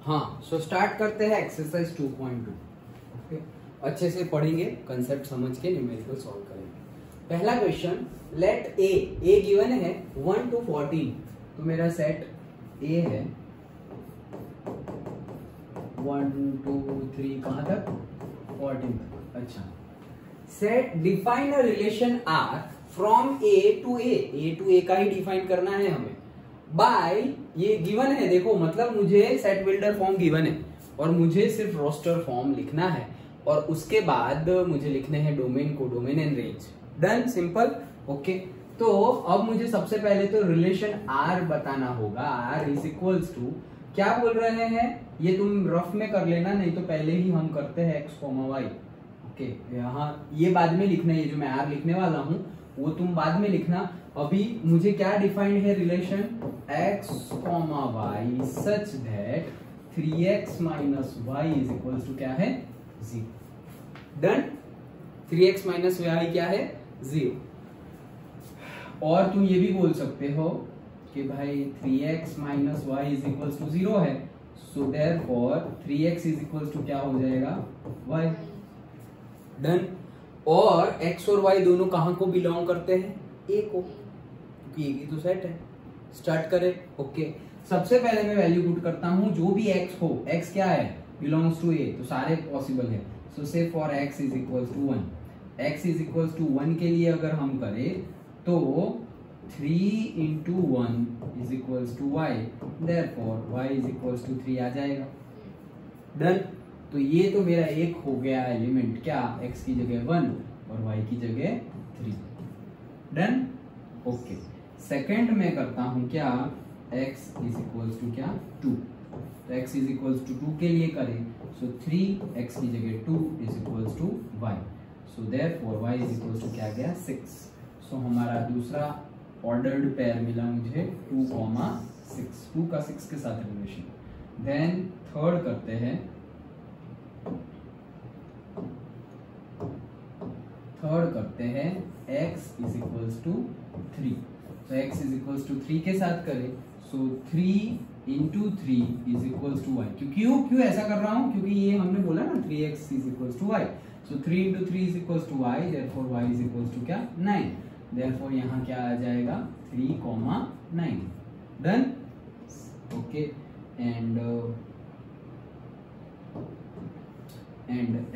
हाँ, so start करते हैं एक्सरसाइज 2.2। ओके, अच्छे से पढ़ेंगे, कंसेप्ट समझ के न्यूमेरिकल सॉल्व करेंगे। पहला क्वेश्चन, लेट ए गिवन है 1 to 14, तो मेरा सेट ए है 1 2 3 कहां तक 14 तक। अच्छा, set define a relation R from A to A का ही डिफाइन करना है हमें। बाय, ये गिवन है, देखो मतलब मुझे सेट बिल्डर फॉर्म गिवन है और मुझे सिर्फ रोस्टर फॉर्म लिखना है और उसके बाद मुझे लिखने हैं domain, codomain and range. Done, simple. Okay, तो अब मुझे सबसे पहले तो रिलेशन आर बताना होगा। आर इज इक्वल्स टू, क्या बोल रहे हैं ये तुम रफ में कर लेना, नहीं तो पहले ही हम करते हैं एक्स कॉमा वाई। ओके, यहाँ ये बाद में लिखना है, ये जो मैं आर लिखने वाला हूं वो तुम बाद में लिखना। अभी मुझे क्या डिफाइंड है relation, X comma Y such that 3x minus Y is equal to क्या है 0। डन, 3x माइनस वाई क्या है 0। और तुम ये भी बोल सकते हो कि भाई 3x minus Y is equal to 0 है, so therefore 3x is equal to क्या हो जाएगा y। डन, और x और y दोनों कहां को बिलोंग करते हैं, a को, क्योंकि a की तो सेट है। स्टार्ट करें। ओके, सबसे पहले मैं वैल्यू पुट करता हूं, जो भी x हो, x क्या है बिलोंग्स टू a, तो सारे पॉसिबल है। So say for x is equal to 1, x is equal to 1 के लिए अगर हम करें तो 3 into 1 is equals to y, therefore y is equals to 3 आ जाएगा। डन, तो ये तो मेरा एक हो गया एलिमेंट, क्या x की जगह 1 और y की जगह 3। Done, okay. सेकंड में करता हूं क्या, x is equals to क्या 2, तो x is equals to 2 के लिए करें, सो 3x की जगह 2 is equals to y, so therefore y is equals to क्या गया 6। सो हमारा दूसरा ऑर्डर्ड पेयर मिला मुझे 2,6, 2 का 6 के साथ रिलेशन। देन थर्ड करते हैं, x इज इक्वल्स टू 3, तो x इज इक्वल्स टू 3 के साथ करें, so 3 into 3 is equals to y। क्यों ऐसा कर रहा हूं, क्योंकि ये हमने बोला ना 3x is equals to y, so 3 into 3 is equals to y, therefore y is equals to क्या 9, देयरफॉर यहाँ क्या आ जाएगा 3,9। Done, okay. And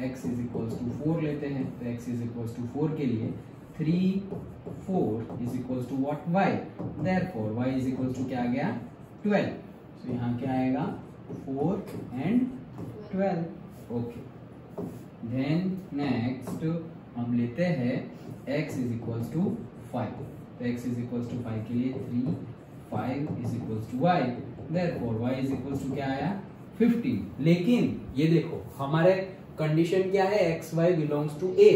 x is equals to 4 लेते हैं, तो x इज इक्वल्स टू 4 के लिए 3 4 is equals to what y, therefore y is equals to क्या आ गया 12। सो यहाँ क्या आएगा 4 and 12। ओके, देन नेक्स्ट हम लेते हैं x इज इक्वल्स टू 5, तो x इज इक्वल्स टू 5 के लिए 3 5 is equals to y, therefore y is equals to क्या आया 15। लेकिन ये देखो हमारे कंडीशन क्या है, x y belongs to a,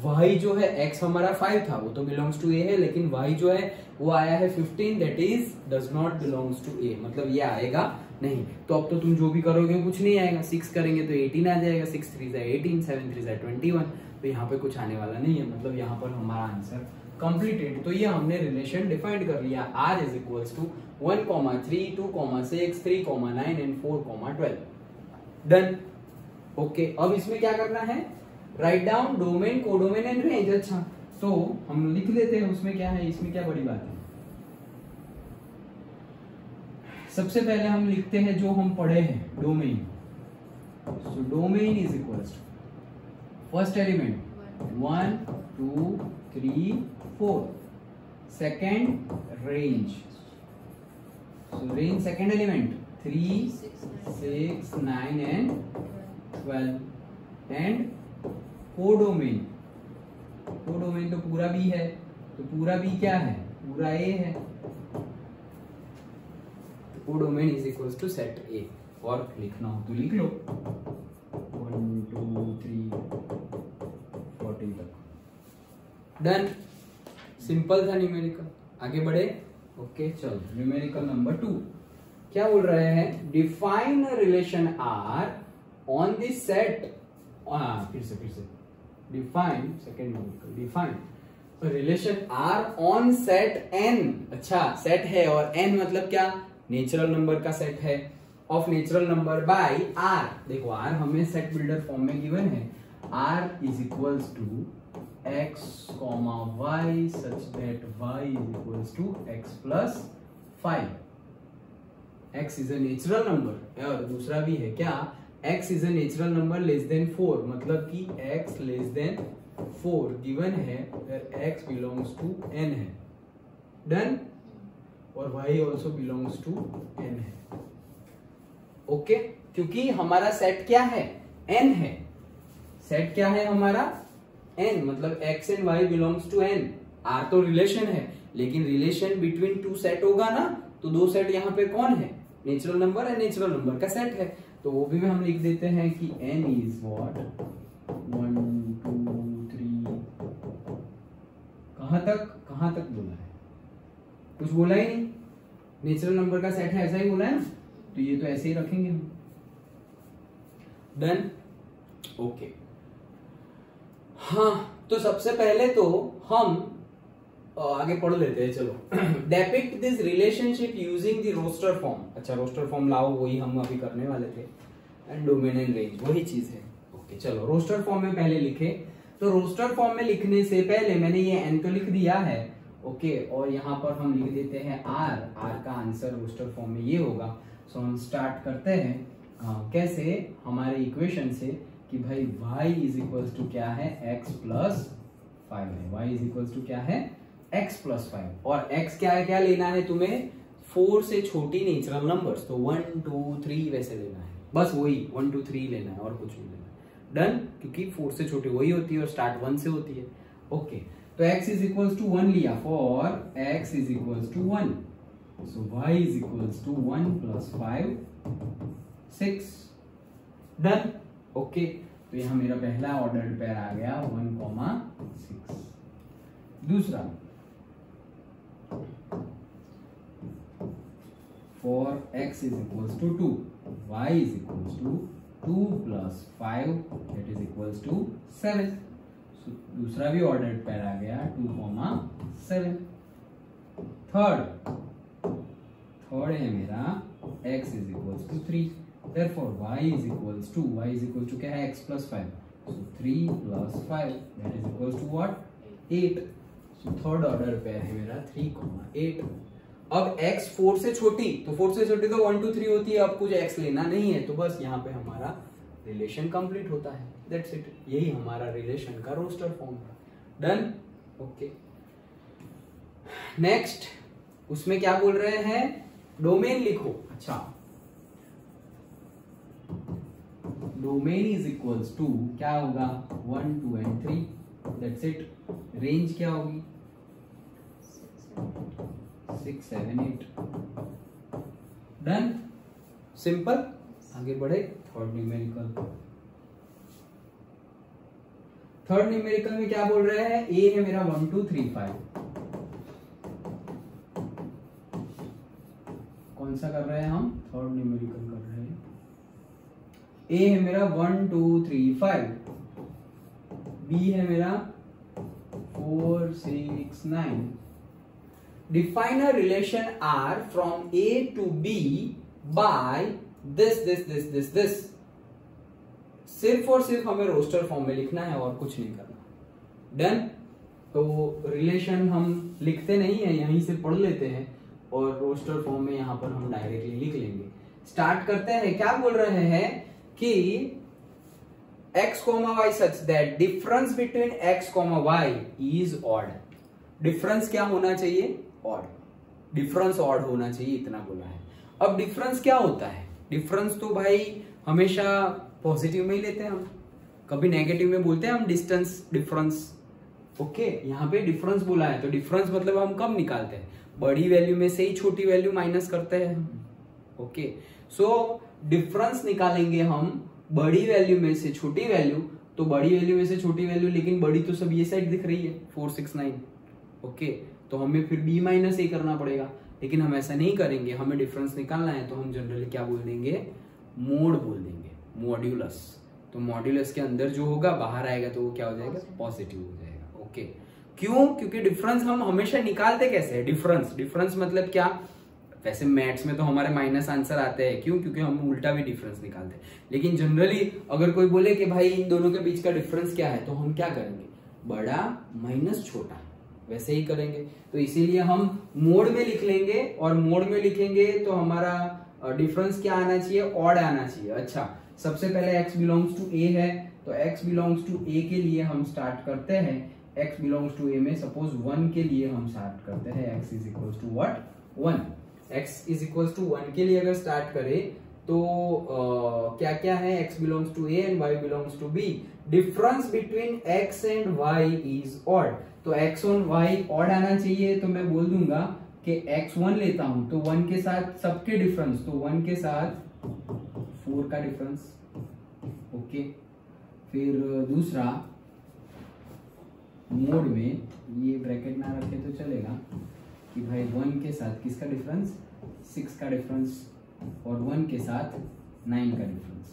y जो है x हमारा 5 था वो तो बिलोंग्स टू a है, लेकिन y जो है वो आया है 15, that is does not belongs to a, मतलब ये आएगा नहीं। तो अब तो तुम जो भी करोगे कुछ नहीं आएगा, 6 करेंगे तो 18 आ जाएगा, 6 3 18, 7 3 21, तो यहाँ पे कुछ आने वाला नहीं है, मतलब यहाँ पर हमारा आंसर कंप्लीटेड। तो ये हमने रिलेशन डिफाइंड कर लिया, r is equals to 1,3 2,6 3,9 and 4,12। Done, okay. अब इसमें क्या करना है, write down domain, codomain and range. अच्छा, तो हम लिख लेते हैं उसमें क्या है, इसमें क्या बड़ी बात है। सबसे पहले हम लिखते हैं जो हम पढ़े हैं domain, so domain is equals to first element 1 2 3 4, second range, so range second element 3 6 9 and 12, and codomain, codomain तो पूरा भी है, तो पूरा भी क्या है पूरा ए है, codomain is equals to set A. और लिखना हो तो लिख लो 1 2 3 14 तक। डन, सिंपल था न्यूमेरिकल। आगे बढ़े। ओके, चलो न्यूमेरिकल नंबर 2 क्या बोल रहे हैं, define relation R on this set, फिर से define, second numerical, define relation R on set N. अच्छा, सेट है और एन मतलब क्या, नेचुरल नंबर का सेट है, of natural number by R. देखो आर हमें सेट बिल्डर फॉर्म में गिवन है, R is equals to x, y such that y is equals to x plus 5। x is a natural number और दूसरा भी है क्या, x is a natural number less than 4, मतलब कि x less than 4 गिवन है where x belongs to n है, done, और y also belongs to n है। ओके क्योंकि हमारा सेट क्या है, n है, सेट क्या है हमारा n, मतलब x and y belongs to n। r तो रिलेशन है, लेकिन रिलेशन बिटवीन टू सेट होगा ना, तो दो सेट यहाँ पे कौन है, natural number and natural number का सेट है, तो वो भी में हम लिख देते हैं कि n इज व्हाट 1 2 3। कहां तक बोला है, कुछ बोला ही नहीं, नेचुरल नंबर का सेट है ऐसा ही बोला है ना, तो ये तो ऐसे ही रखेंगे हम, डन, ओके। हाँ तो सबसे पहले तो हम आगे पढ़ लेते हैं, चलो। Depict this relationship using the roster form. अच्छा रोस्टर फॉर्म लाओ, वही हम अभी करने वाले थे, एंड डोमेन एंड रेंज वही चीज है। ओके चलो रोस्टर फॉर्म में पहले लिखे, तो रोस्टर फॉर्म में लिखने से पहले मैंने ये n तो लिख दिया है, ओके, और यहाँ पर हम लिख देते हैं r का आंसर रोस्टर फॉर्म में ये होगा। सो हम स्टार्ट करते हैं कैसे, हमारे इक्वेशन से कि भाई y इज इक्वल्स टू क्या है, x प्लस 5 है, y इज इक्वल्स टू क्या है, x प्लस 5, और x क्या है, क्या लेना है तुम्हें, 4 से छोटी नेचुरल नंबर्स, तो 1 2 3 वैसे लेना है, बस वही 1 2 3 लेना है और कुछ नहीं लेना है, डन, क्योंकि 4 से छोटी वही होती है और स्टार्ट 1 से होती है। ओके तो x इज इक्वल्स टू 1 लिया, for x is equals to 1, so y is equals to 1 plus 5 6, done, okay. तो यहां मेरा पहला ऑर्डर्ड पेयर आ गया 1,6। दूसरा, for x is equals to 2, y is equals to 2 plus 5 that is equals to 7। दूसरा भी ordered pair आ गया 2,7। Third है मेरा x is equals to 3, therefore y is equals to क्या है, x plus 5, so 3 plus 5 that is equals to what, 8। so third order pair है मेरा 3,8। अब x 4 से छोटी, तो 4 से छोटी तो 1 2 3 होती है, अब कुछ x लेना नहीं है, तो बस यहाँ पे हमारा रिलेशन कंप्लीट होता है, दैट्स इट, यही हमारा रिलेशन का रोस्टर फॉर्म है, डन, ओके। नेक्स्ट उसमें क्या बोल रहे हैं, डोमेन लिखो। अच्छा डोमेन इज इक्वल्स टू क्या होगा, 1 2 एंड 3, दैट्स इट। रेंज क्या होगी, 6 7 8, डन, सिंपल। आगे बढ़े, थर्ड न्यूमेरिकल में क्या बोल रहे हैं, ए है मेरा 1 2 3 5, कौन सा कर रहे हैं हम, थर्ड न्यूमेरिकल कर रहे हैं। ए है मेरा 1 2 3 5, बी है मेरा 4 6 9। Define a relation R from A to B by this. सिर्फ और सिर्फ हमें रोस्टर फॉर्म में लिखना है और कुछ नहीं करना, डन। तो रिलेशन हम लिखते नहीं है, यहीं से पढ़ लेते हैं और रोस्टर फॉर्म में यहां पर हम डायरेक्टली लिख लेंगे। स्टार्ट करते हैं, क्या बोल रहे हैं कि x, y such that difference between x, y is odd। Difference क्या होना चाहिए, ऑड, डिफरेंस ऑड होना चाहिए, इतना बोला है। अब डिफरेंस क्या होता है, डिफरेंस तो भाई हमेशा पॉजिटिव में ही लेते हैं हम, कभी नेगेटिव में बोलते हैं हम डिस्टेंस डिफरेंस। ओके यहाँ पे डिफरेंस बोला है, तो डिफरेंस मतलब हम कब निकालते हैं, बड़ी वैल्यू में से ही छोटी वैल्यू माइनस करते हैं। ओके सो डिफरेंस निकालेंगे हम बड़ी वैल्यू में से छोटी वैल्यू, तो बड़ी वैल्यू में से छोटी वैल्यू, लेकिन बड़ी तो सब ये साइड दिख रही है 4 6 9। ओके तो हमें फिर b माइनस ए करना पड़ेगा, लेकिन हम ऐसा नहीं करेंगे, हमें डिफरेंस निकालना है तो हम जनरली क्या बोल देंगे, मोड बोल देंगे, मॉड्यूलस। तो मॉड्यूलस के अंदर जो होगा बाहर आएगा तो वो क्या हो जाएगा, पॉजिटिव हो जाएगा। ओके क्यों, क्योंकि डिफरेंस हम हमेशा निकालते कैसे हैं, डिफरेंस मतलब क्या, वैसे मैथ्स में तो हमारे माइनस आंसर आते हैं, क्यों? क्योंकि हम उल्टा भी डिफरेंस निकालते हैं। लेकिन जनरली अगर कोई बोले कि भाई इन दोनों के बीच का डिफरेंस क्या है, तो हम क्या करेंगे? बड़ा माइनस छोटा, वैसे ही करेंगे। तो इसीलिए हम मोड में लिख लेंगे, और मोड में लिखेंगे तो हमारा डिफरेंस क्या आना चाहिए? ऑड आना चाहिए। अच्छा, सबसे पहले x बिलोंग्स टू a है, तो x बिलोंग्स टू a के लिए हम स्टार्ट करते हैं x बिलोंग्स टू a में सपोज 1 के लिए हम स्टार्ट करते हैं x is equals to what? 1। x is equals to 1 के लिए अगर स्टार्ट करें तो क्या क्या है? x belongs to a and y belongs to b। Difference between x and y is odd, तो x और y ऑड आना चाहिए। तो मैं बोल दूंगा कि x1 लेता हूं तो 1 के साथ सबके डिफरेंस, तो 1 के साथ 4 का डिफरेंस। ओके, फिर दूसरा मोड में, ये ब्रैकेट ना रखे तो चलेगा, कि भाई 1 के साथ किसका डिफरेंस? 6 का डिफरेंस, और 1 के साथ 9 का डिफरेंस।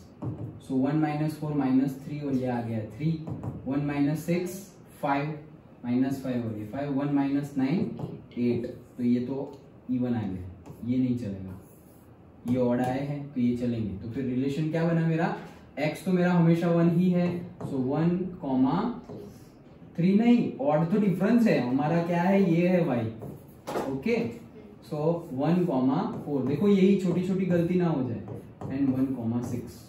सो 1 माइनस 4 माइनस 3, और ये आ गया 3। 1 माइनस 6 5 माइनस 5, और ये 5। 1 माइनस 9 8, तो ये तो इवन आ गया, ये नहीं चलेगा। ये ऑड आए हैं तो ये चलेंगे। तो फिर रिलेशन क्या बना मेरा? x तो मेरा हमेशा 1 ही है, सो 1,3 नहीं, ऑड तो डिफरेंस है हमारा, क्या है? ये है y। ओके, सो 1,4, देखो यही छोटी छोटी गलती ना हो जाए, एंड 1,6।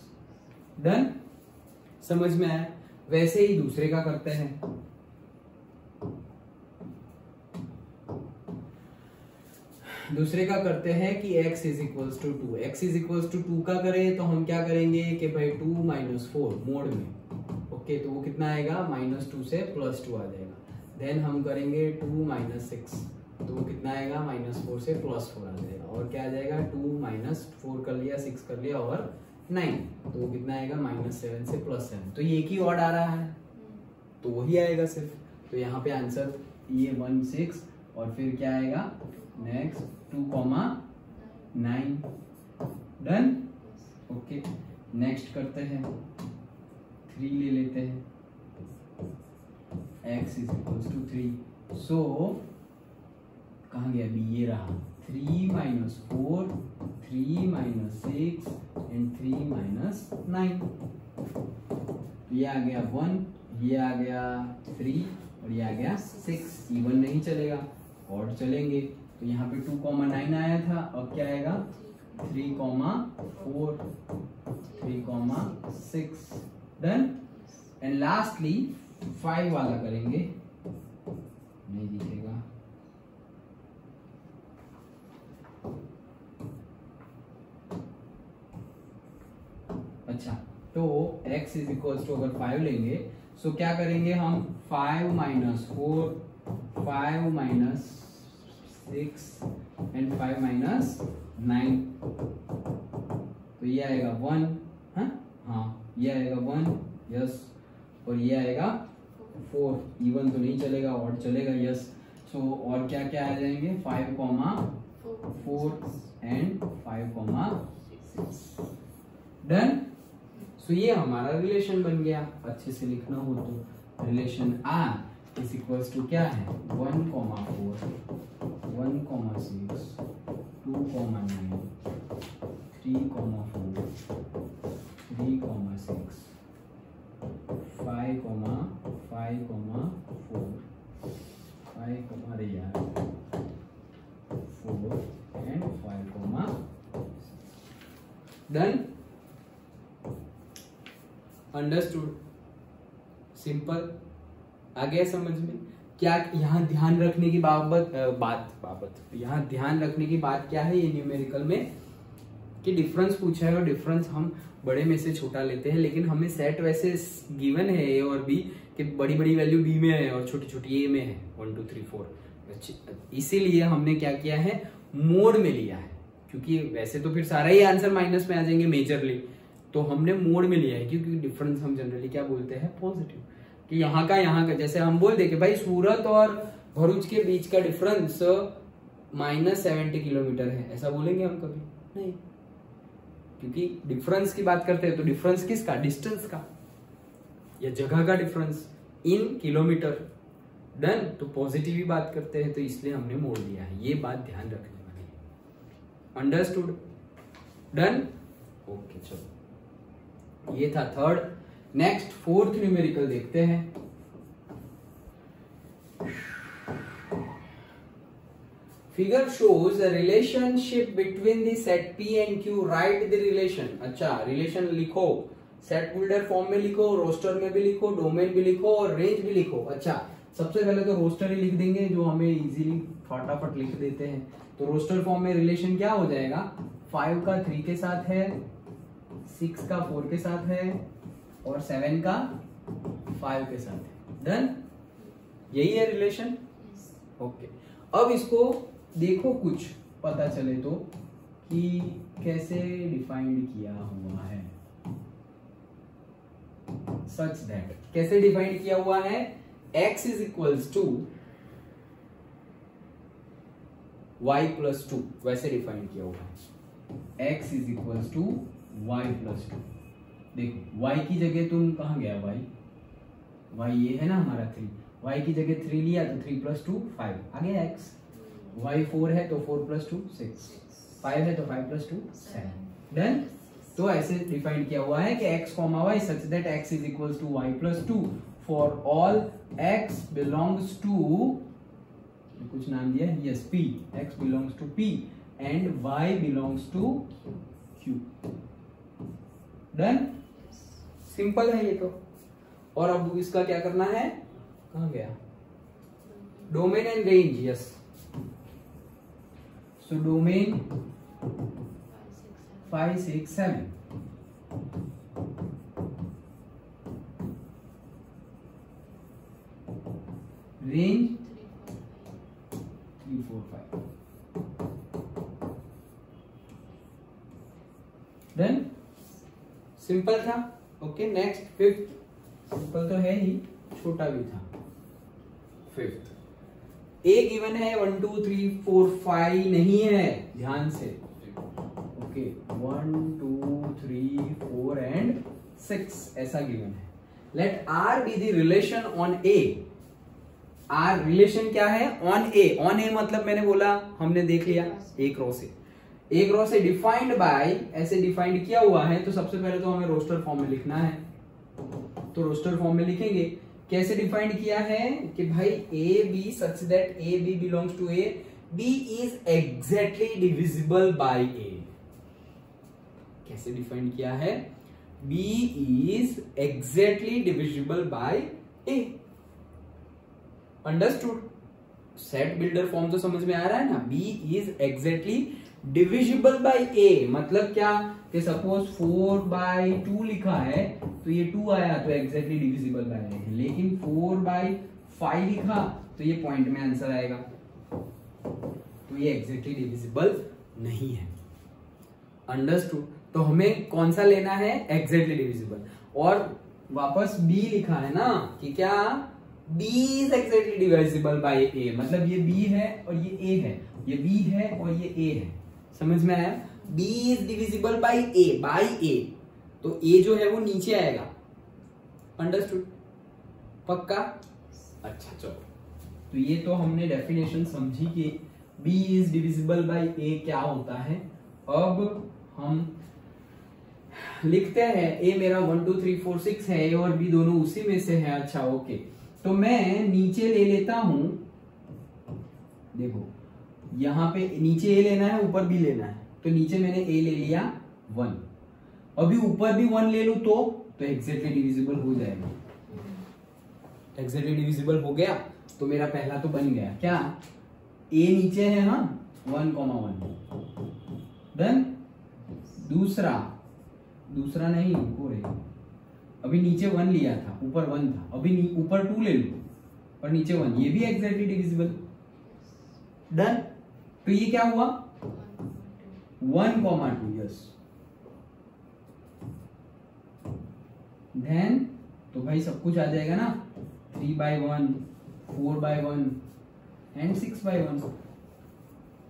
डन, समझ में आया? वैसे ही दूसरे का करते हैं। दूसरे का करते हैं कि x is equals to 2। x is equals to 2 का करें तो हम क्या करेंगे कि भाई 2 माइनस 4 मोड में। ओके, तो वो कितना आएगा? -2 से +2 आ जाएगा। देन हम करेंगे 2 माइनस 6, तो वो कितना आएगा? -4 से +4 आ जाएगा। और क्या आ जाएगा? 2 माइनस 4 कर लिया, 6 कर लिया, और 9, तो वो कितना आएगा? -7 से +7। तो ये एक ही ऑड आ रहा है, तो वही आएगा सिर्फ। तो यहाँ पे आंसर ये 1 6, और फिर क्या आएगा? नेक्स्ट 2,9। डन। ओके, नेक्स्ट करते हैं 3 ले लेते हैं, x इज इक्वल्स टू 3। सो कहाँ गया b? ये रहा 3 माइनस 4, 3 माइनस 6 एंड 3 माइनस 9। ये आ गया 1, ये आ गया 3, और ये आ गया 6। इवन नहीं चलेगा, ऑड चलेंगे। तो यहाँ पे 2,9 आया था, अब क्या आएगा? 3,4, 3,6। डन। एंड लास्टली 5 वाला करेंगे, नहीं दिखेगा। अच्छा, तो x इज इक्वल्स टू अगर 5 लेंगे, सो क्या करेंगे हम? 5 माइनस 4, 5 माइनस 6 एंड 5 माइनस 9, तो ये आएगा 1। हाँ, ये आएगा 1, यस, और ये आएगा 4। इवन तो नहीं चलेगा, ऑड चलेगा, यस। सो और क्या क्या आ जाएंगे? 5,4 एंड 5,6। डन। सो ये हमारा रिलेशन बन गया। अच्छे से लिखना हो तो relation R is equals to क्या है? 1,4, 1,6, 2,9, 3,4, 3,6, 5,4, 5, अरे यार 4 एंड 5, डन। अंडरस्टूड? सिंपल। आ गया समझ में? क्या यहाँ ध्यान रखने की यहाँ ध्यान रखने की बात क्या है ये न्यूमेरिकल में, कि डिफरेंस पूछा है और डिफरेंस हम बड़े में से छोटा लेते हैं, लेकिन हमें सेट वैसे गिवन है ए और बी, कि बड़ी बड़ी वैल्यू बी में है और छोटी छोटी ए में है, 1 2 3 4। इसीलिए हमने क्या किया है? मोड में लिया है, क्योंकि वैसे तो फिर सारा ही आंसर माइनस में आ जाएंगे मेजरली, तो हमने मोड में लिया है, क्योंकि डिफरेंस हम जनरली क्या बोलते हैं? पॉजिटिव। कि यहाँ का जैसे हम बोल दे कि भाई सूरत और भरूच के बीच का डिफरेंस -70 किलोमीटर है, ऐसा बोलेंगे हम कभी? नहीं, क्योंकि डिफरेंस की बात करते हैं तो डिफरेंस किसका? डिस्टेंस का, या जगह का डिफरेंस इन किलोमीटर। डन। तो पॉजिटिव ही बात करते हैं, तो इसलिए हमने मोड़ लिया है। ये बात ध्यान रखने वाली है। Understood, done, okay. चलो ये था थर्ड। नेक्स्ट फोर्थ न्यूमेरिकल देखते हैं। Figure shows a relationship between the set P and Q, right the relation. अच्छा, रिलेशन लिखो, सेट बिल्डर फॉर्म में लिखो, रोस्टर में भी लिखो, डोमेन भी लिखो और रेंज भी लिखो। अच्छा, सबसे पहले तो रोस्टर ही लिख देंगे जो हमें इजीली फटाफट लिख देते हैं। तो रोस्टर फॉर्म में रिलेशन क्या हो जाएगा, 5 का 3 के साथ है, 6 का 4 के साथ है और 7 का 5 के साथ है। डन, यही है रिलेशन, ओके। अब इसको देखो, कुछ पता चले तो कि कैसे डिफाइंड किया हुआ है। सच दैट, कैसे डिफाइंड किया हुआ है, x is equals to y plus 2, वैसे डिफाइन किया हुआ है। x is equals to y plus 2। देखो y की जगह तुम कहां गया, y ये है ना हमारा 3, y की जगह 3 लिया तो 3 प्लस 2 5, आ गया x। y 4 है तो 4 प्लस 2 6, 5 है तो 5 प्लस 2 7। डन, तो ऐसे डिफाइन किया हुआ है कि x comma y such that x is equals to y plus 2 for all x belongs to, कुछ नाम दिया है, yes p, x belongs to p and y belongs to q। Done, simple है ये तो। और अब इसका क्या करना है, कहां गया, domain and range, yes. So domain 5 6 7, range 3 4 5। Done, simple था, ओके। नेक्स्ट फिफ्थ, सिंपल तो है ही, छोटा भी था। फिफ्थ, ए गिवन है 1 2 3 4 5 नहीं है, ध्यान से, ओके। 1 2 3 4 एंड 6 ऐसा गिवन है। Let R be the relation on A। R relation क्या है, ऑन A। ऑन A मतलब मैंने बोला, हमने देख लिया, एक रो से डिफाइंड बाय, ऐसे डिफाइंड किया हुआ है। तो सबसे पहले तो हमें रोस्टर फॉर्म में लिखना है, तो रोस्टर फॉर्म में लिखेंगे। कैसे डिफाइंड किया है कि भाई A B such that A B belongs to A, B is exactly divisible by A. कैसे डिफाइन किया है, B is exactly divisible by A. Understood, set builder form तो समझ में आ रहा है ना, B is exactly divisible by A. मतलब क्या कि सपोज 4 बाय 2 लिखा है तो ये 2 आया तो एग्जैक्टली डिविजिबल बाय ए, लेकिन 4 बाय 5 लिखा तो ये पॉइंट में आंसर आएगा, तो ये एग्जैक्टली डिविजिबल नहीं है। अंडरस्टूड, तो हमें कौन सा लेना है, एग्जैक्टली डिविजिबल। और वापस बी लिखा है ना कि क्या, b is exactly divisible bye a, मतलब ये b है और ये a है, ये b है और ये a है। समझ में आया, b is divisible by a, तो a जो है वो नीचे आएगा। अंडरस्टूड, पक्का, अच्छा चलो। तो ये तो हमने डेफिनेशन समझी कि b is divisible by a क्या होता है। अब हम लिखते हैं, a मेरा 1 2 3 4 6 है, a और b दोनों उसी में से है। अच्छा ओके, तो मैं नीचे ले लेता हूं, देखो यहां पे नीचे ए लेना है, ऊपर बी लेना है, तो नीचे मैंने ए ले लिया 1, अभी ऊपर भी 1 ले लूं तो एग्जैक्टली डिविजिबल हो जाएगा। एग्जैक्टली डिविजिबल हो गया तो मेरा पहला तो बन गया, क्या, ए नीचे है, हाँ 1,1। डन, दूसरा नहीं, अभी नीचे 1 लिया था, ऊपर 1 था, अभी ऊपर 2 ले लो और नीचे 1, ये भी एग्जैक्टली डिविजिबल। डन, तो ये क्या हुआ, 1,2, यस। देन तो भाई सब कुछ आ जाएगा ना, 3/1, 4/1 एंड 6/1,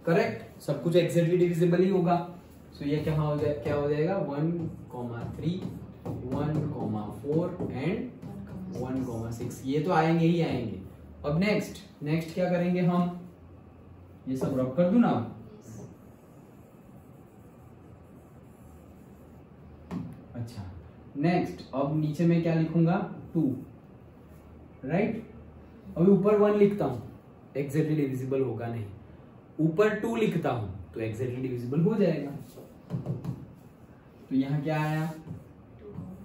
करेक्ट, सब कुछ एग्जैक्टली डिविजिबल ही होगा। सो ये क्या हो जाएगा 1,3, 1,4 एंड 1,6, ये तो आएंगे ही आएंगे। अब नेक्स्ट क्या करेंगे हम, ये सब रब कर दूं ना, नेक्स्ट अब नीचे में क्या लिखूंगा 2, राइट। अभी ऊपर 1 लिखता हूं, एग्जैक्टली डिविजिबल होगा नहीं। ऊपर 2 लिखता हूं तो एग्जैक्टली डिविजिबल हो जाएगा। तो यहां क्या आया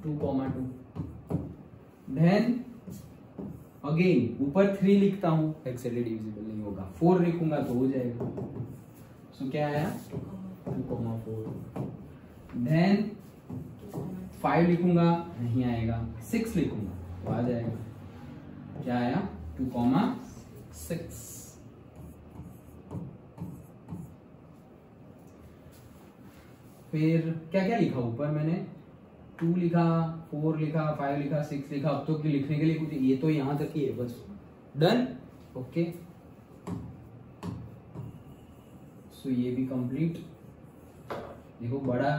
2,2। देन अगेन ऊपर 3 लिखता हूं, एक्चुअली डिविजिबल नहीं होगा। 4 लिखूंगा तो हो जाएगा। सो क्या आया 2,4। देन 5 लिखूंगा नहीं आएगा। 6 लिखूंगा तो आ जाएगा। क्या आया 2,6। फिर क्या क्या लिखा ऊपर मैंने 2 लिखा, 4 लिखा, 5 लिखा, 6 लिखा। अब तो लिखने के लिए कुछ, ये तो यहां तक ही है बस। Done, okay. सो ये भी कंप्लीट। देखो बड़ा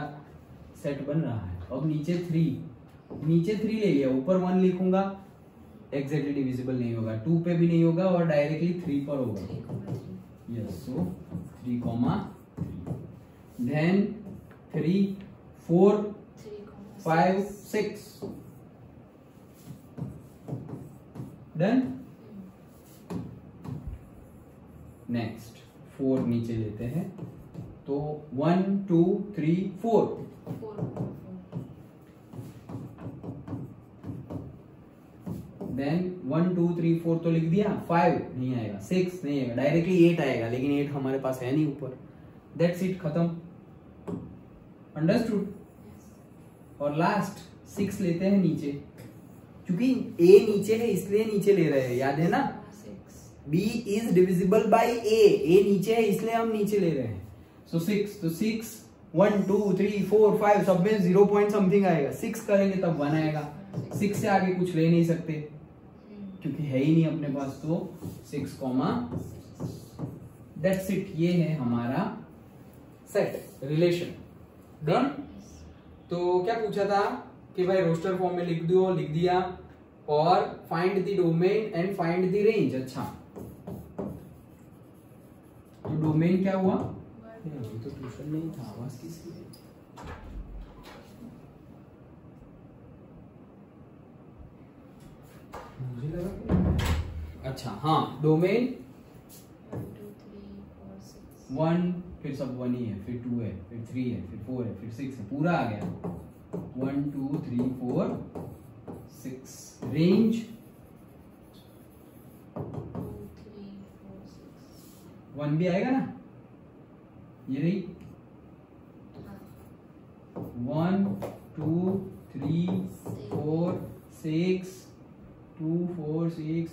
सेट बन रहा है। अब नीचे 3 ले लिया। ऊपर 1 लिखूंगा, एग्जैक्टली डिविजिबल नहीं होगा। 2 पे भी नहीं होगा और डायरेक्टली 3 पर होगा। यस, सो 3,3। देन 3, 4, 5, 6। डन। नेक्स्ट 4 नीचे लेते हैं तो 1, 2, 3, 4। देन 1, 2, 3, 4 तो लिख दिया। 5 नहीं आएगा, 6 नहीं आएगा, डायरेक्टली 8 आएगा, लेकिन 8 हमारे पास है नहीं ऊपर। दैट्स इट, खत्म। अंडरस्टूड। और लास्ट 6 लेते हैं नीचे, क्योंकि A नीचे है इसलिए नीचे ले रहे हैं, याद है ना। B is divisible by A नीचे है इसलिए हम नीचे ले रहे हैं। सो 6, तो 6, 1, 2, 3, 4, 5 सब में 0 पॉइंट समथिंग आएगा। 6 करेंगे तब 1 आएगा। 6 से आगे कुछ ले नहीं सकते क्योंकि है ही नहीं अपने पास। तो 6, दैट्स इट। ये है हमारा सेट रिलेशन। डन। तो क्या पूछा था कि भाई रोस्टर फॉर्म में लिख दिया और find the domain and find the range. अच्छा, तो डोमेन क्या हुआ? अभी तो ट्यूशन नहीं था, आवाज किसकी है? मुझे लगा। अच्छा हाँ, डोमेन 1, फिर सब 1 ही है, फिर 2 है, फिर 3 है, फिर 4 है, फिर 6 है, पूरा आ गया। 1, 2, 3, 4, 6। रेंज 1 भी आएगा ना, ये रही 1, 2, 3, 4, 6, 2, 4, 6,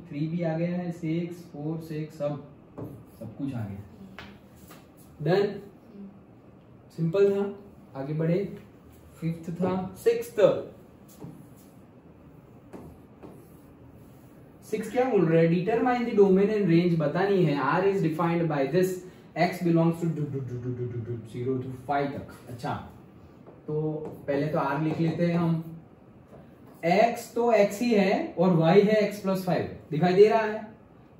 3 भी आ गया है, 6, 4, 6 सब कुछ आ गया। डन, सिंपल था। आगे बढ़े। 5th था, 6th क्या बोल रहे हैं? Determine the domain and range बतानी है। R is defined by this, X belongs to 0 to 5 तक। अच्छा, तो पहले तो R लिख लेते हैं हम। X तो X ही है और Y है X+5, दिखाई दे रहा है।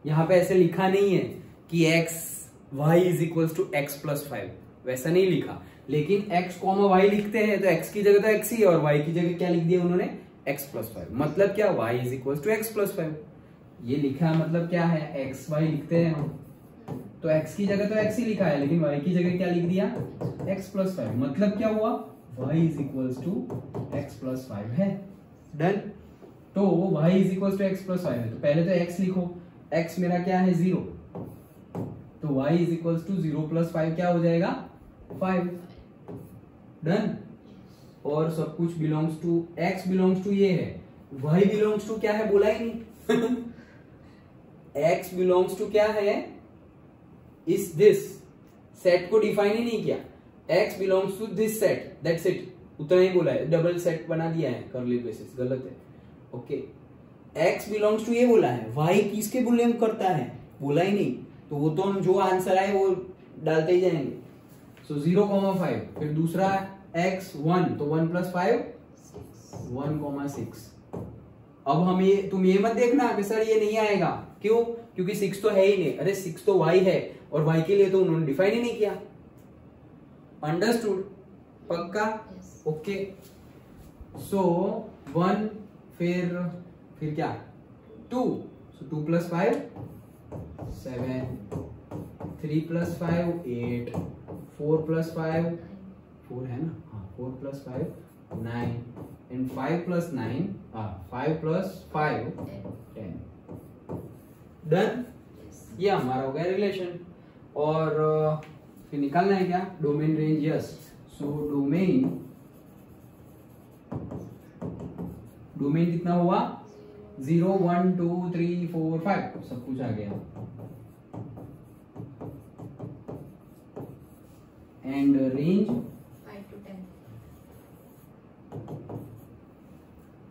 यहां पे ऐसे लिखा नहीं है कि Y is equal to X+5, वैसा नहीं लिखा। लेकिन X, Y लिखते हैं तो X की जगह तो X ही है और Y की जगह क्या लिख दिया उन्होंने? X+5। मतलब क्या? Y is equal to X+5। ये लिखा मतलब क्या है? XY लिखते हैं हम, तो X की जगह तो X ही लिखा है, लेकिन Y की जगह क्या लिख दिया? X+5। मतलब क्या हुआ? Y is equal to X+5 है। डन। तो Y is equal to X+5 है, तो पहले तो X लिखो। X मेरा क्या है? 0, तो Y इज इक्वल टू 0 + 5 क्या हो जाएगा? 5। डन। और सब कुछ belongs to, X belongs to ये है, Y बिलोंग्स टू क्या है बोला ही नहीं। X बिलोंग्स टू क्या है? इस दिस सेट को डिफाइन ही नहीं किया। X belongs to this set, that's it, उतना ही बोला है। डबल सेट बना दिया है, कर्ली ब्रेसेस, गलत है। ओके, X बिलोंग्स टू ये बोला है, Y किसके बिलोंग करता है बोला ही नहीं, तो वो तो हम जो आंसर आए वो डालते ही जाएंगे। सो 0,5। फिर दूसरा X 1, तो 1 + 5 1,6। अब हम ये, तुम ये मत देखना कि सर ये नहीं आएगा, क्यों? क्योंकि 6 तो है ही नहीं। अरे 6 तो Y है और Y के लिए तो उन्होंने डिफाइन ही नहीं किया। अंडरस्टूड? पक्का? ओके। सो 1 फिर क्या 2, सो 2 + 5 7, 3 + 5 8, 4 + 5 4 है ना, हाँ 4 + 5 9 एंड 5 + 9 5 + 5 10। डन, ये हमारा हो गया रिलेशन। और फिर निकालना है क्या domain range. Yes, so domain कितना हुआ 0 1 2 3 4 5 सब कुछ आ गया। And range 5 to 10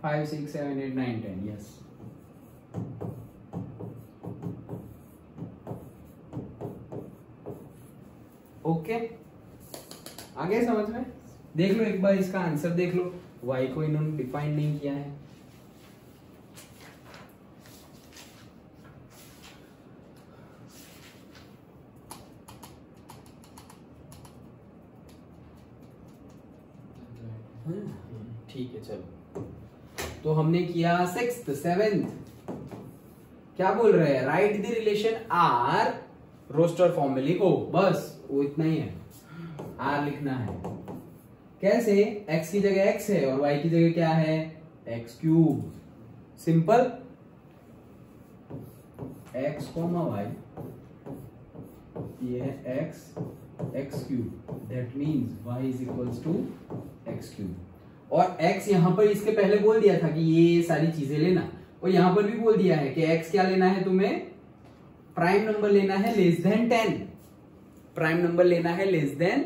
5 6 7 8 9 10। Yes, okay, आ गया समझ में। देख लो एक बार इसका आंसर देख लो, y को इन्होंने डिफाइन नहीं किया है। ठीक है, चलो तो हमने किया 6th 7th। क्या बोल रहे हैं, write the relation R, roster form में लिखो, बस वो इतना ही है, आर लिखना है। कैसे, x की जगह x है और y की जगह क्या है x³। सिंपल, x, y, ये है x3, that means y = x3। और x यहां पर इसके पहले बोल दिया था कि ये सारी चीजें लेना, और यहां पर भी बोल दिया है कि x क्या लेना है तुम्हें, प्राइम नंबर लेना है <10। प्राइम नंबर लेना है <10।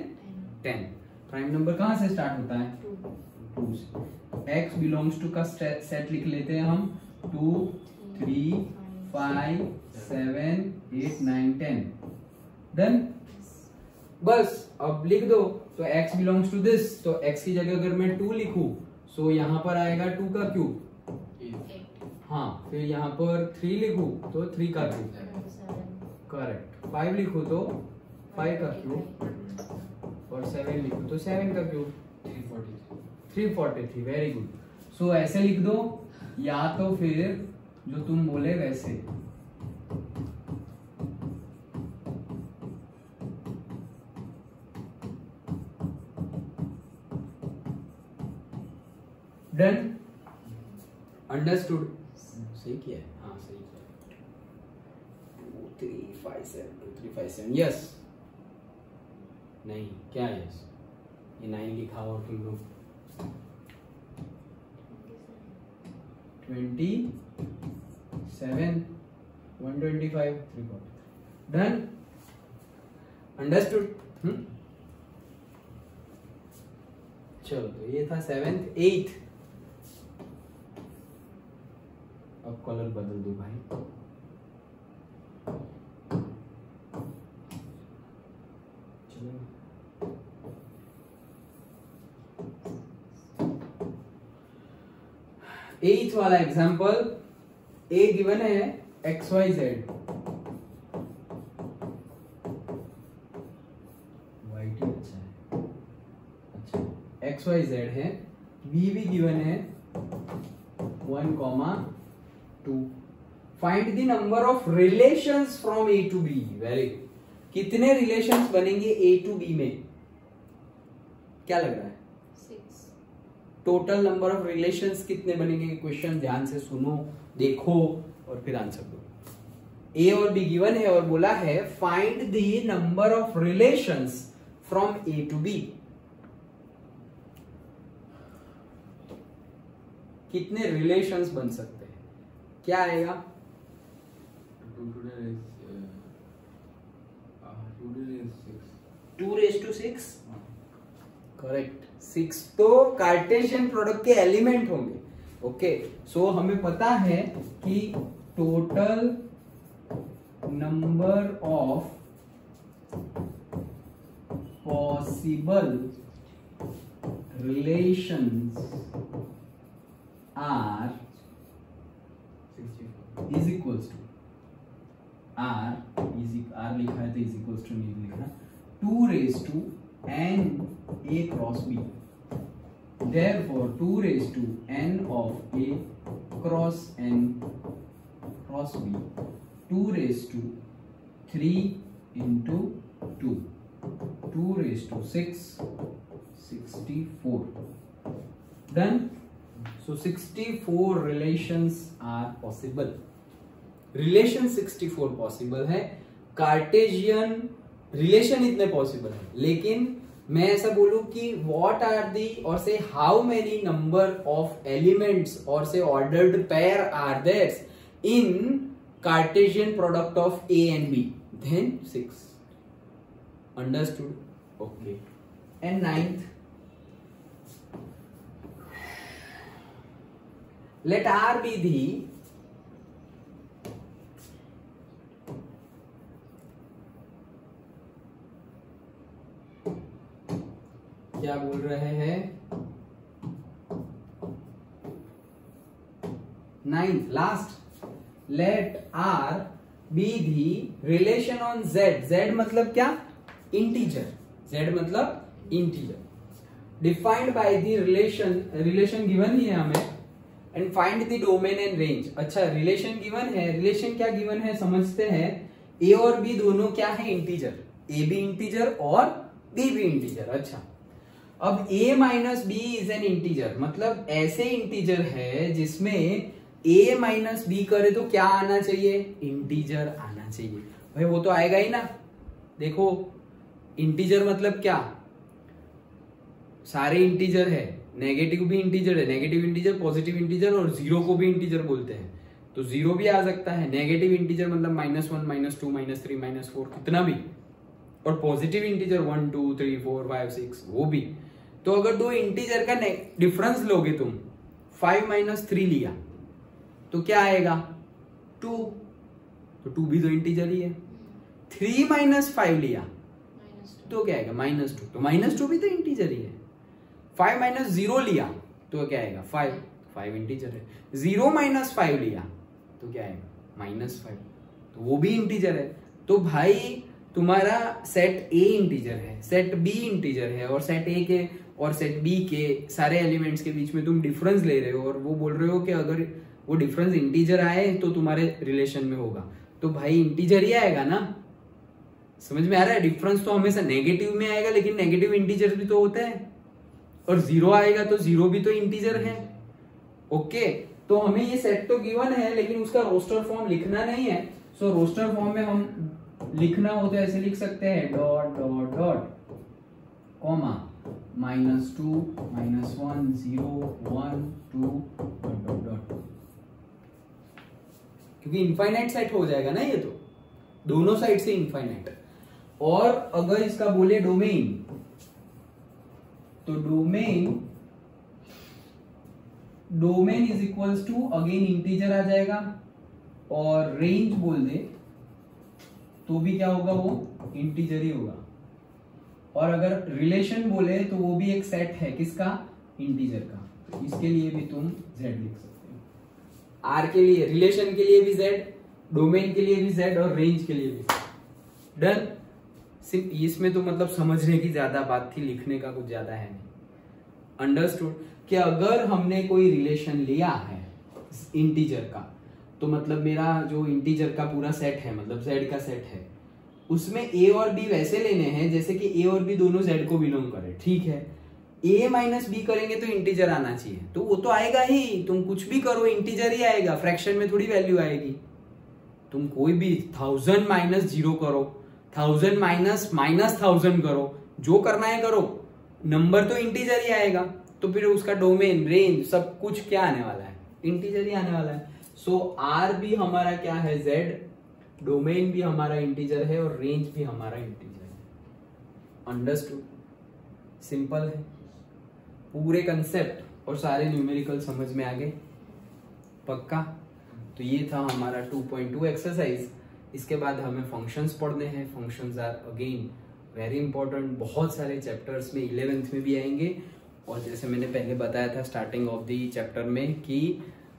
प्राइम नंबर कहां से स्टार्ट होता है 2 से। x बिलोंग्स टू का सेट लिख लेते हैं हम 2 3 5 7 8 9 10। डन, बस अब लिख दो। तो x बिलोंग्स टू दिस, तो x की जगह अगर मैं 2 लिखूं तो यहां पर आएगा 2 का क्यूब, हाँ, फिर यहाँ पर 3 लिखूं तो 3 का क्यूब, करेक्ट। 5 लिखूं तो 5 का क्यूब, और 7 लिखूं तो 7 का क्यूब, 343। Very good. सो ऐसे लिख दो, या तो फिर जो तुम बोले वैसे। डन, अंडरस्टूड, सही किया है, हाँ सही किया। 2 3 5 7 2 3 5 7। यस, नहीं क्या यस, ये 9 लिखा और तुम लोग 27 125 3। Done, understood. चलो, तो ये था 7th 8th। अब कलर बदल दो भाई। चलो, 8th वाला एग्जांपल, ए गिवन है XYZ, वाइट ही अच्छा है, अच्छा XYZ है, बी भी गिवन है 1,2। Find the number of relations from A to B. Very good. कितने रिलेशंस बनेंगे ए टू बी में, क्या लग रहा है 6। टोटल नंबर ऑफ रिलेशंस कितने बनेंगे। क्वेश्चन ध्यान से सुनो, देखो और फिर आंसर दो। ए और बी गिवन है और बोला है find the number of relations from A to B. कितने रिलेशंस बन सकते हैं, क्या आएगा 2�6। करेक्ट, 6 तो कार्टेशियन प्रोडक्ट के एलिमेंट होंगे। ओके, सो हमें पता है कि total number of possible relations R is equals to R लिखा है तो इज इक्वल्स टू नहीं लिखना, 2⁻n A cross B। Therefore 2 raised to n of A cross n cross B, 2 raised to 3 into 2, 2 raised to 6, 64. Done. So 64 relations are possible. Relation 64 possible है, Cartesian relation इतने possible है, लेकिन मैं ऐसा बोलूं कि व्हाट आर दी और से how many number of elements और से ordered pair are there in Cartesian product of A and B, then 6. Understood? Okay. And 9th, let R be the क्या बोल रहे हैं 9th last, let R be the relation on Z. Z मतलब क्या? Integer. Z मतलब integer. Defined by the relation given ही है हमें, and find the domain and range. अच्छा, रिलेशन गिवन है. रिलेशन क्या गिवन है समझते हैं. ए और बी दोनों क्या है? इंटीजर. ए भी इंटीजर और बी भी इंटीजर. अच्छा, अब a minus B is an integer, मतलब ऐसे इंटीजर है जिसमें a माइनस बी करे तो क्या आना चाहिए? इंटीजर आना चाहिए. भाई वो तो आएगा ही ना. देखो, इंटीजर मतलब क्या? सारे इंटीजर है. नेगेटिव भी इंटीजर है, नेगेटिव इंटीजर, पॉजिटिव इंटीजर, और जीरो को भी इंटीजर बोलते हैं. तो जीरो भी आ सकता है. नेगेटिव इंटीजर मतलब -1, -2, -3, -4, कितना भी. और पॉजिटिव इंटीजर 1, 2, 3, 4, 5, 6 वो भी. तो अगर दो इंटीजर का डिफरेंस लोगे तुम, 5 - 3 लिया तो क्या आएगा? 2. तो 2 भी तो इंटीजर ही है. 3 - 5 लिया तो क्या आएगा? -2. तो -2 भी तो इंटीजर ही है. 5 - 0 लिया तो क्या आएगा? 5 इंटीजर है. 0 - 5 लिया तो क्या आएगा? -5. तो वो भी इंटीजर है. तो भाई तुम्हारा सेट ए इंटीजर है, सेट बी इंटीजर है, और सेट ए के और सेट बी के सारे एलिमेंट्स के बीच में तुम डिफरेंस ले रहे हो, और वो बोल रहे हो कि अगर वो डिफरेंस इंटीजर आए तो तुम्हारे रिलेशन में होगा. तो भाई इंटीजर ही आएगा ना. समझ में आ रहा है? डिफरेंस तो हमेशा नेगेटिव में आएगा, लेकिन नेगेटिव इंटीजर भी तो होते हैं. और जीरो आएगा तो जीरो भी तो इंटीजर है. ओके. तो हमें ये सेट तो गिवन है, लेकिन उसका रोस्टर फॉर्म लिखना नहीं है. सो रोस्टर फॉर्म में हम लिखना हो तो ऐसे लिख सकते हैं, dot dot dot comma -2 -1 0 1 2 dot dot dot. क्योंकि इनफाइनाइट सेट हो जाएगा ना ये, तो दोनों साइड से इनफाइनाइट. और अगर इसका बोले डोमेन, तो domain is equals to again integer आ जाएगा, और रेंज बोल दे तो भी क्या होगा? वो इंटीजर ही होगा. और अगर रिलेशन बोले तो वो भी एक सेट है. किसका? इंटीजर का. तो इसके लिए भी तुम z लिख सकते हो. आर के लिए, रिलेशन के लिए भी z, डोमेन के लिए भी z, और रेंज के लिए भी z. डन. सिर्फ इसमें तो मतलब समझने की ज्यादा बात थी, लिखने का कुछ ज्यादा है नहीं. अंडरस्टूड? कि अगर हमने कोई रिलेशन लिया है इंटीजर का, तो मतलब मेरा जो इंटीजर का पूरा सेट है, मतलब z का सेट है, उसमें a और b वैसे लेने हैं जैसे कि a और b दोनों z को बिलोंग करे. ठीक है. a - b करेंगे तो इंटीजर आना चाहिए. तो वो तो आएगा ही. तुम कुछ भी करो इंटीजर ही आएगा. फ्रैक्शन में थोड़ी वैल्यू आएगी. तुम कोई भी 1000 - 0 करो, 1000 - -1000 करो, जो करना है करो, नंबर तो इंटीजर ही आएगा. तो फिर उसका डोमेन, रेंज, सब कुछ क्या आने वाला है? इंटीजर ही आने वाला है. सो आर भी हमारा क्या है? z. डोमेन भी हमारा इंटीजर है, और रेंज भी हमारा इंटीजर है. अंडरस्टूड? सिंपल है. पूरे कंसेप्ट और सारे न्यूमेरिकल समझ में आ गए. पक्का? तो ये था हमारा 2.2 एक्सरसाइज. इसके बाद हमें फंक्शंस पढ़ने हैं. Functions are again very important. बहुत सारे चैप्टर्स में 11th में भी आएंगे, और जैसे मैंने पहले बताया था स्टार्टिंग ऑफ द चैप्टर में कि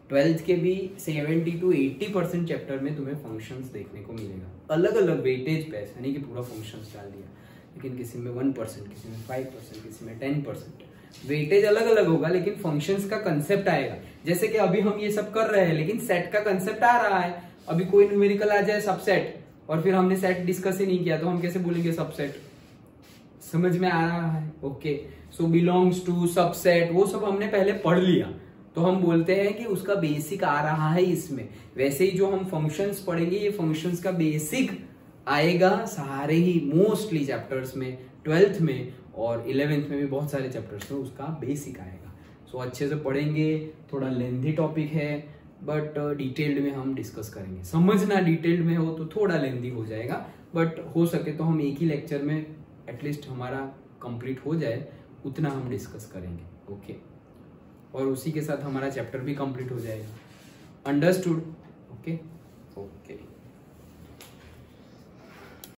12th के भी 70 to 80% चैप्टर में तुम्हें फंक्शंस देखने को मिलेगा. अलग अलग वेटेज पे, ऐसा नहीं कि पूरा फंक्शंस डाल दिया, लेकिन किसी में 1%, किसी में 5%, किसी में 10%. वेटेज अलग अलग होगा लेकिन फंक्शंस का कंसेप्ट आएगा। जैसे कि अभी हम ये सब कर रहे हैं लेकिन सेट का कंसेप्ट आ रहा है। अभी कोई न्यूमेरिकल आ जाए सबसेट और फिर हमने सेट डिस्कस ही नहीं किया तो हम कैसे बोलेंगे सबसेट? समझ में आ रहा है? Okay, so belongs to, subset, वो सब हमने पहले पढ़ लिया तो हम बोलते हैं कि उसका बेसिक आ रहा है इसमें। वैसे ही जो हम फंक्शंस पढ़ेंगे ये फंक्शंस का बेसिक आएगा सारे ही मोस्टली चैप्टर्स में, 12th में और 11th में भी बहुत सारे चैप्टर्स में उसका बेसिक आएगा। सो अच्छे से पढ़ेंगे। थोड़ा लेंथी टॉपिक है बट डिटेल्ड में हम डिस्कस करेंगे। समझना डिटेल्ड में हो तो थोड़ा लेंथी हो जाएगा बट हो सके तो हम एक ही लेक्चर में एटलीस्ट हमारा कंप्लीट हो जाए उतना हम डिस्कस करेंगे। ओके, और उसी के साथ हमारा चैप्टर भी कंप्लीट हो जाएगा। अंडरस्टूड? Okay okay.